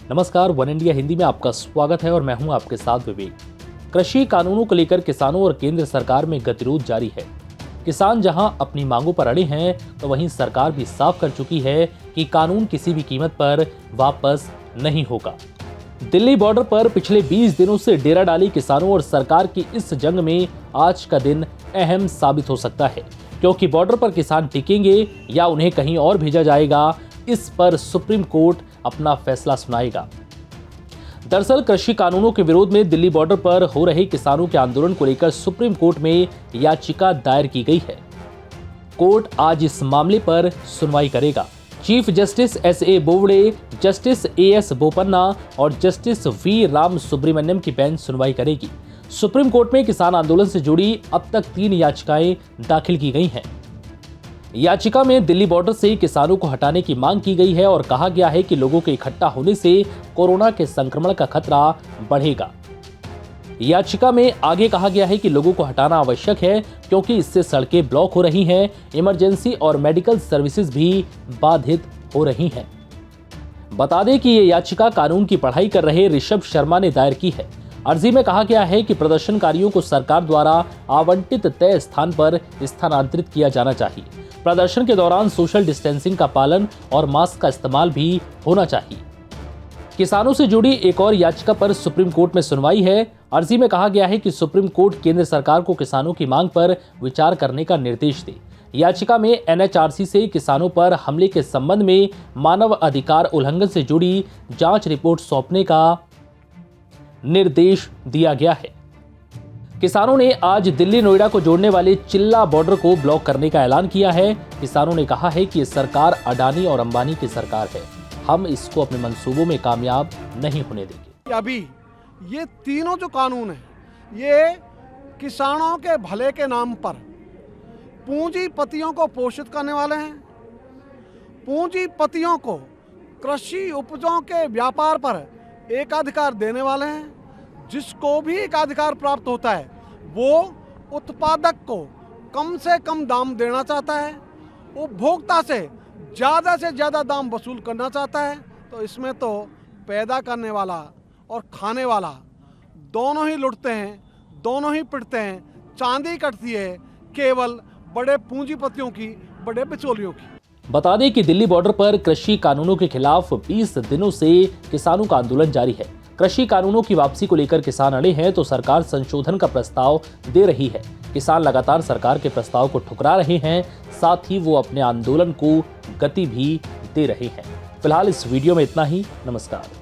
नमस्कार, one India Hindi में आपका स्वागत है और मैं हूं आपके साथ विवेक। कृषि कानूनों को लेकर किसानों और केंद्र सरकार में गतिरोध जारी है। किसान जहां अपनी मांगों पर अड़े हैं, तो वहीं सरकार भी साफ कर चुकी है कि कानून किसी भी कीमत पर वापस नहीं होगा। दिल्ली बॉर्डर पर पिछले 20 दिनों से डेरा डाली किसानों और सरकार की इस जंग में आज का दिन अहम साबित हो सकता है, क्योंकि बॉर्डर पर किसान टिकेंगे या उन्हें कहीं और भेजा जाएगा, इस पर सुप्रीम कोर्ट अपना फैसला सुनाएगा। दरअसल कृषि कानूनों के विरोध में दिल्ली बॉर्डर पर हो रहे किसानों के आंदोलन को लेकर सुप्रीम कोर्ट में याचिका दायर की गई है। कोर्ट आज इस मामले पर सुनवाई करेगा। Chief justice एस.ए. Bobde, justice AS. Bopanna और जस्टिस वी. राम सुब्रमण्यम की बेंच सुनवाई करेगी। सुप्रीम कोर्ट में किसान आंदोलन से जुड़ी अब तक 3 याचिकाएं दाखिल की गई हैं। याचिका में दिल्ली बॉर्डर से किसानों को हटाने की मांग की गई है और कहा गया है कि लोगों के इकट्ठा होने से कोरोना के संक्रमण का खतरा बढ़ेगा। याचिका में आगे कहा गया है कि लोगों को हटाना आवश्यक है, क्योंकि इससे सड़कें ब्लॉक हो रही हैं, इमरजेंसी और मेडिकल सर्विसेज भी बाधित हो रही हैं। बता दें कि ये याचिका कानून की पढ़ाई कर रहे ऋषभ शर्मा ने दायर की है। अर्जी में कहा गया है कि प्रदर्शनकारियों को सरकार द्वारा आवंटित तय स्थान पर स्थानांतरित किया जाना चाहिए। प्रदर्शन के दौरान सोशल डिस्टेंसिंग का पालन और मास्क का इस्तेमाल भी होना चाहिए। किसानों से जुड़ी एक और याचिका पर सुप्रीम कोर्ट में सुनवाई है। अर्जी में कहा गया है कि सुप्रीम कोर्ट केंद्र सरकार को किसानों की मांग पर विचार करने का निर्देश दे। याचिका में एनएचआरसी से किसानों पर हमले के संबंध में मानव अधिकार उल्लंघन से जुड़ी जांच रिपोर्ट सौंपने का निर्देश दिया गया है। किसानों ने आज दिल्ली नोएडा को जोड़ने वाले चिल्ला बॉर्डर को ब्लॉक करने का ऐलान किया है। किसानों ने कहा है कि ये सरकार अडानी और अंबानी की सरकार है, हम इसको अपने मंसूबों में कामयाब नहीं होने देंगे। अभी ये तीनों जो कानून है, ये किसानों के भले के नाम पर पूंजीपतियों को पोषित करने वाले हैं। पूंजीपतियों को कृषि उपजों के व्यापार पर एकाधिकार देने वाले हैं। जिसको भी एकाधिकार प्राप्त होता है वो उत्पादक को कम से कम दाम देना चाहता है, उपभोक्ता से ज़्यादा दाम वसूल करना चाहता है। तो इसमें तो पैदा करने वाला और खाने वाला दोनों ही लुटते हैं, दोनों ही पिटते हैं। चांदी कटती है केवल बड़े पूंजीपतियों की, बड़े बिचौलियों की। बता दें कि दिल्ली बॉर्डर पर कृषि कानूनों के खिलाफ 20 दिनों से किसानों का आंदोलन जारी है। कृषि कानूनों की वापसी को लेकर किसान अड़े हैं, तो सरकार संशोधन का प्रस्ताव दे रही है। किसान लगातार सरकार के प्रस्ताव को ठुकरा रहे हैं, साथ ही वो अपने आंदोलन को गति भी दे रहे हैं। फिलहाल इस वीडियो में इतना ही। नमस्कार।